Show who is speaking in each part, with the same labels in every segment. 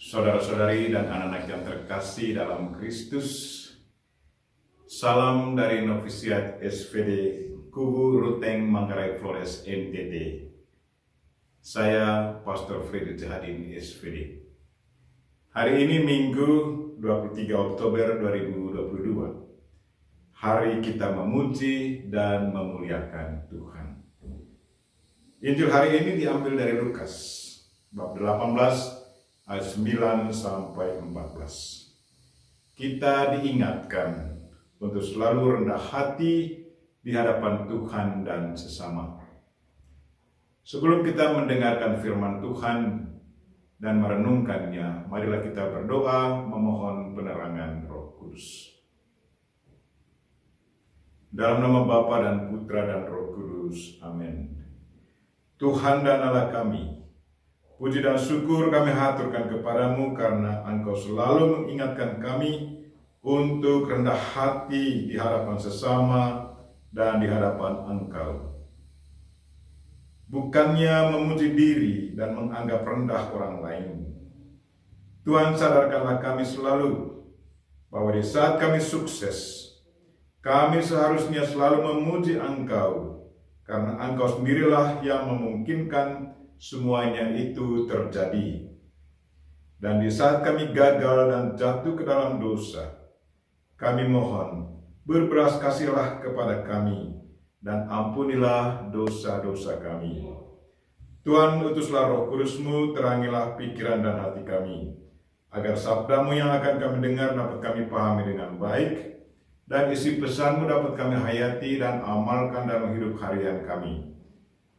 Speaker 1: Saudara-saudari dan anak-anak yang terkasih dalam Kristus, salam dari Novisiat SVD Kubu Ruteng Manggarai Flores NTT. Saya Pastor Freddy Jahadin SVD. Hari ini Minggu 23 Oktober 2022. Hari kita memuji dan memuliakan Tuhan. Injil hari ini diambil dari Lukas bab 18 ayat 9 sampai 14. Kita diingatkan untuk selalu rendah hati di hadapan Tuhan dan sesama. Sebelum kita mendengarkan firman Tuhan dan merenungkannya, marilah kita berdoa memohon penerangan Roh Kudus. Dalam nama Bapa dan Putra dan Roh Kudus, amin. Tuhan dan Allah kami, puji dan syukur kami haturkan kepadamu karena Engkau selalu mengingatkan kami untuk rendah hati di hadapan sesama dan di hadapan Engkau. Bukannya memuji diri dan menganggap rendah orang lain. Tuhan, sadarkanlah kami selalu bahwa di saat kami sukses, kami seharusnya selalu memuji Engkau, karena Engkau sendirilah yang memungkinkan semuanya itu terjadi. Dan di saat kami gagal dan jatuh ke dalam dosa, kami mohon berbelas kasihlah kepada kami dan ampunilah dosa-dosa kami. Tuhan, utuslah Roh Kudus-Mu, terangilah pikiran dan hati kami, agar sabda-Mu yang akan kami dengar dapat kami pahami dengan baik, dan isi pesan-Mu dapat kami hayati dan amalkan dalam hidup harian kami.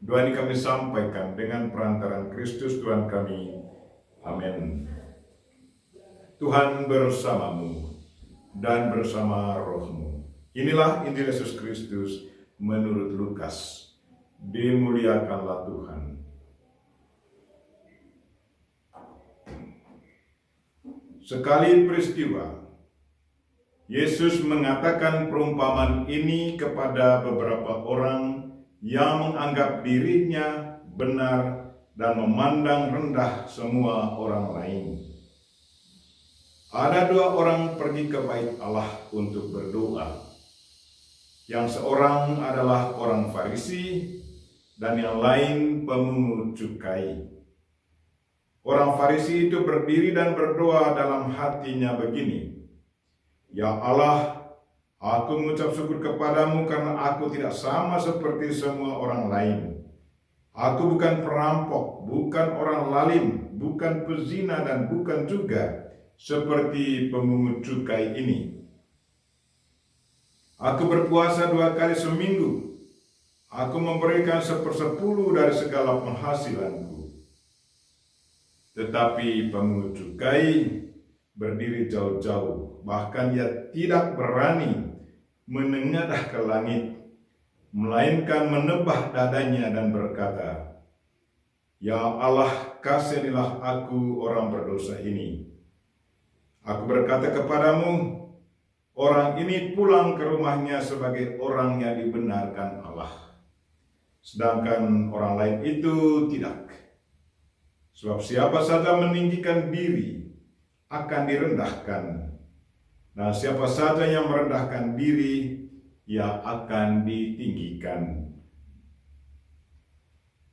Speaker 1: Doa ini kami sampaikan dengan perantaraan Kristus Tuhan kami. Amin. Tuhan bersamamu dan bersama rohmu. Inilah Injil Yesus Kristus menurut Lukas. Dimuliakanlah Tuhan. Sekali peristiwa, Yesus mengatakan perumpamaan ini kepada beberapa orang yang menganggap dirinya benar dan memandang rendah semua orang lain. Ada dua orang pergi ke bait Allah untuk berdoa. Yang seorang adalah orang Farisi dan yang lain pemungut cukai. Orang Farisi itu berdiri dan berdoa dalam hatinya begini, "Ya Allah, aku mengucap syukur kepadamu karena aku tidak sama seperti semua orang lain. Aku bukan perampok, bukan orang lalim, bukan pezina, dan bukan juga seperti pemungut cukai ini. Aku berpuasa 2 kali seminggu. Aku memberikan 1/10 dari segala penghasilanku." Tetapi pemungut cukai berdiri jauh-jauh, bahkan ia tidak berani menengadah ke langit, melainkan menebah dadanya dan berkata, "Ya Allah, kasihanilah aku orang berdosa ini. Aku berkata kepadamu, orang ini pulang ke rumahnya sebagai orang yang dibenarkan Allah, sedangkan orang lain itu tidak. Sebab siapa saja meninggikan diri akan direndahkan, dan siapa saja yang merendahkan diri, ia akan ditinggikan."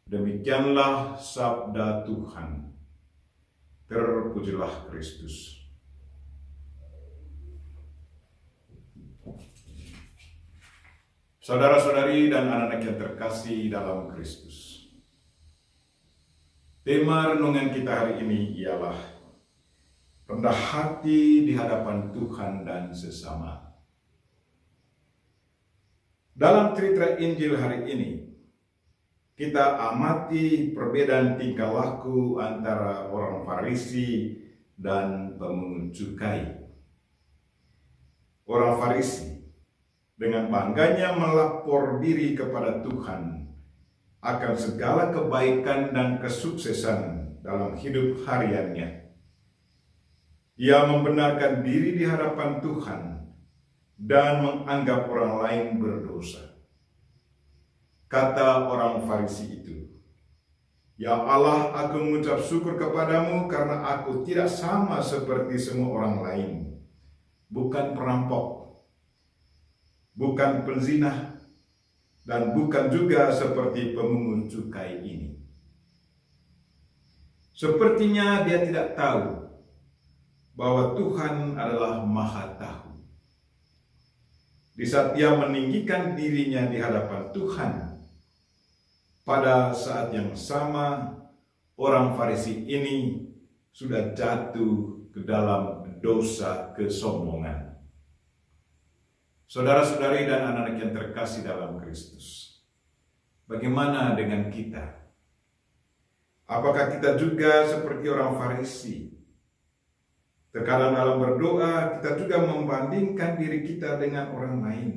Speaker 1: Demikianlah sabda Tuhan. Terpujilah Kristus. Saudara-saudari dan anak-anak yang terkasih dalam Kristus, tema renungan kita hari ini ialah rendah hati di hadapan Tuhan dan sesama. Dalam cerita Injil hari ini, kita amati perbedaan tingkah laku antara orang Farisi dan pemungut cukai. Orang Farisi dengan bangganya melapor diri kepada Tuhan akan segala kebaikan dan kesuksesan dalam hidup hariannya. Ia membenarkan diri di hadapan Tuhan dan menganggap orang lain berdosa. Kata orang Farisi itu, Ya Allah, aku mengucap syukur kepadamu karena aku tidak sama seperti semua orang lain. Bukan perampok, bukan penzina, dan bukan juga seperti pemungut cukai ini. Sepertinya dia tidak tahu bahwa Tuhan adalah Maha Tahu. Di saat dia meninggikan dirinya di hadapan Tuhan, pada saat yang sama orang Farisi ini sudah jatuh ke dalam dosa kesombongan. Saudara-saudari dan anak-anak yang terkasih dalam Kristus, bagaimana dengan kita? Apakah kita juga seperti orang Farisi? Terkadang dalam berdoa kita juga membandingkan diri kita dengan orang lain.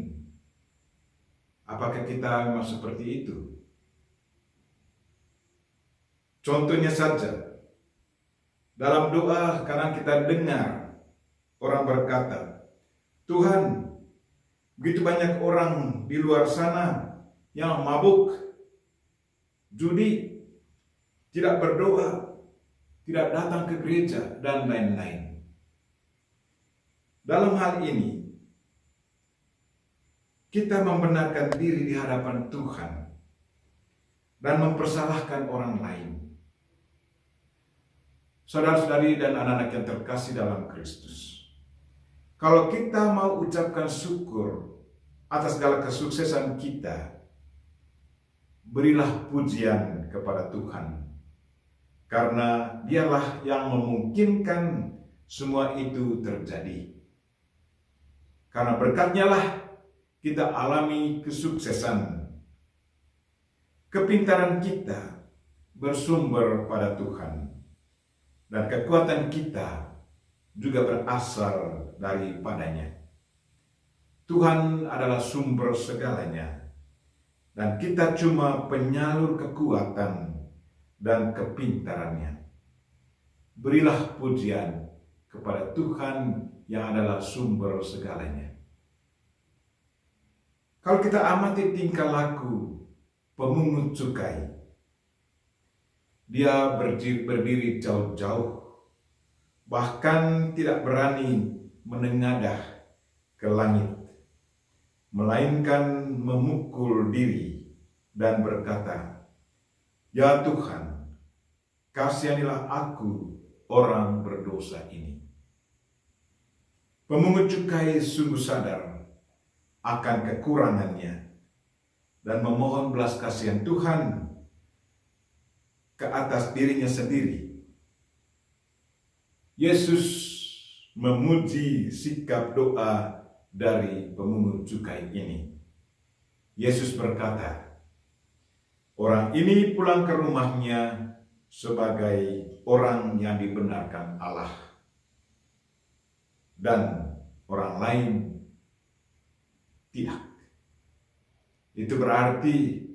Speaker 1: Apakah kita memang seperti itu? Contohnya saja, dalam doa kadang kita dengar orang berkata, Tuhan, begitu banyak orang di luar sana yang mabuk, judi, tidak berdoa, tidak datang ke gereja, dan lain-lain. Dalam hal ini, kita membenarkan diri di hadapan Tuhan dan mempersalahkan orang lain. Saudara-saudari dan anak-anak yang terkasih dalam Kristus, kalau kita mau ucapkan syukur atas segala kesuksesan kita, berilah pujian kepada Tuhan, karena Dialah yang memungkinkan semua itu terjadi. Karena berkat-Nya lah kita alami kesuksesan. Kepintaran kita bersumber pada Tuhan, dan kekuatan kita juga berasal daripadanya. Tuhan adalah sumber segalanya, dan kita cuma penyalur kekuatan dan kepintarannya. Berilah pujian kepada Tuhan yang adalah sumber segalanya. Kalau kita amati tingkah laku pemungut cukai, dia berdiri jauh-jauh, bahkan tidak berani menengadah ke langit, melainkan memukul diri dan berkata, Ya Tuhan, kasihanilah aku orang berdosa ini. Pemungut cukai sungguh sadar akan kekurangannya dan memohon belas kasihan Tuhan ke atas dirinya sendiri. Yesus memuji sikap doa dari pemungut cukai ini. Yesus berkata, orang ini pulang ke rumahnya sebagai orang yang dibenarkan Allah, dan orang lain tidak. Itu berarti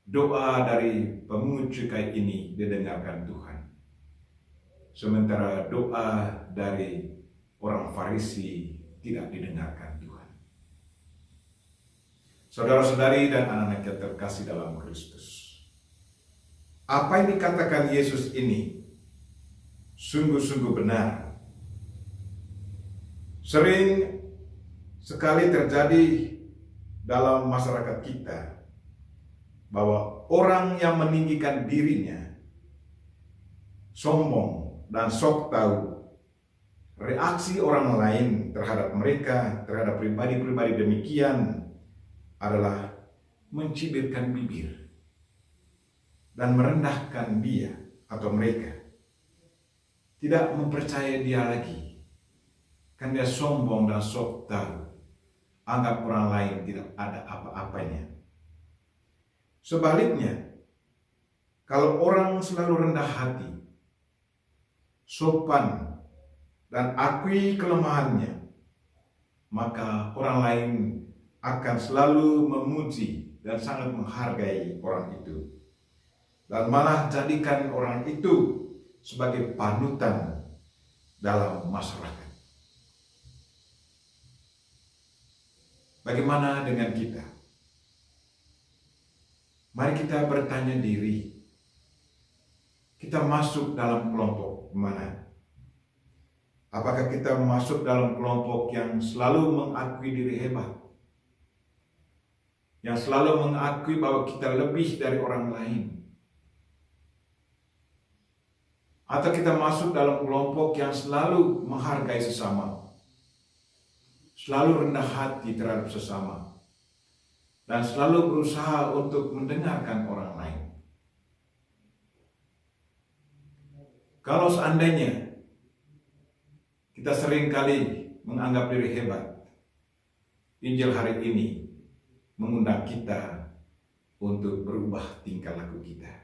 Speaker 1: doa dari pemungut cukai ini didengarkan Tuhan, sementara doa dari orang Farisi tidak didengarkan Tuhan. Saudara-saudari dan anak-anak yang terkasih dalam Kristus, apa yang dikatakan Yesus ini sungguh-sungguh benar. Sering sekali terjadi dalam masyarakat kita bahwa orang yang meninggikan dirinya, sombong dan sok tahu, reaksi orang lain terhadap mereka, terhadap pribadi-pribadi demikian adalah mencibirkan bibir dan merendahkan dia atau mereka. Tidak mempercayai dia lagi, kan dia sombong dan sok tahu. Anggap orang lain tidak ada apa-apanya. Sebaliknya, kalau orang selalu rendah hati, sopan, dan akui kelemahannya, maka orang lain akan selalu memuji dan sangat menghargai orang itu, dan malah jadikan orang itu sebagai panutan dalam masyarakat. Bagaimana dengan kita? Mari kita bertanya diri, kita masuk dalam kelompok mana? Apakah kita masuk dalam kelompok yang selalu mengakui diri hebat? Yang selalu mengakui bahwa kita lebih dari orang lain? Atau kita masuk dalam kelompok yang selalu menghargai sesama, selalu rendah hati terhadap sesama, dan selalu berusaha untuk mendengarkan orang lain? Kalau seandainya kita seringkali menganggap diri hebat, Injil hari ini mengundang kita untuk berubah tingkah laku kita.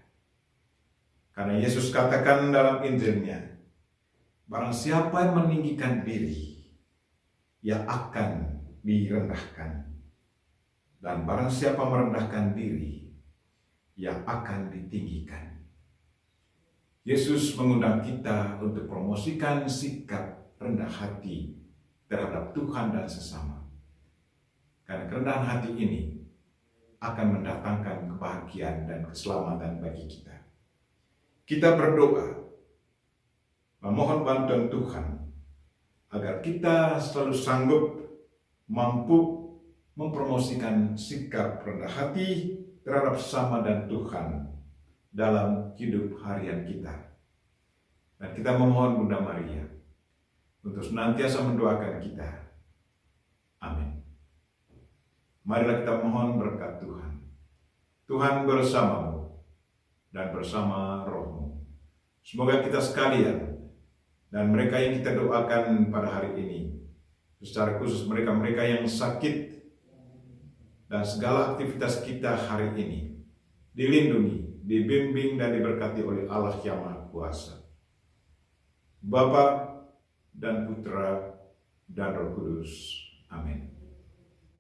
Speaker 1: Karena Yesus katakan dalam Injilnya, barang siapa yang meninggikan diri, ia akan direndahkan. Dan barang siapa merendahkan diri, ia akan ditinggikan. Yesus mengundang kita untuk promosikan sikap rendah hati terhadap Tuhan dan sesama. Karena kerendahan hati ini akan mendatangkan kebahagiaan dan keselamatan bagi kita. Kita berdoa, memohon bantuan Tuhan, agar kita selalu sanggup, mampu mempromosikan sikap rendah hati terhadap sesama dan Tuhan dalam hidup harian kita. Dan kita memohon Bunda Maria untuk senantiasa mendoakan kita. Amin. Marilah kita mohon berkat Tuhan. Tuhan bersamamu dan bersama rohmu. Semoga kita sekalian dan mereka yang kita doakan pada hari ini, secara khusus mereka-mereka yang sakit, dan segala aktivitas kita hari ini dilindungi, dibimbing dan diberkati oleh Allah yang Maha Kuasa, Bapa dan Putra dan Roh Kudus. Amin.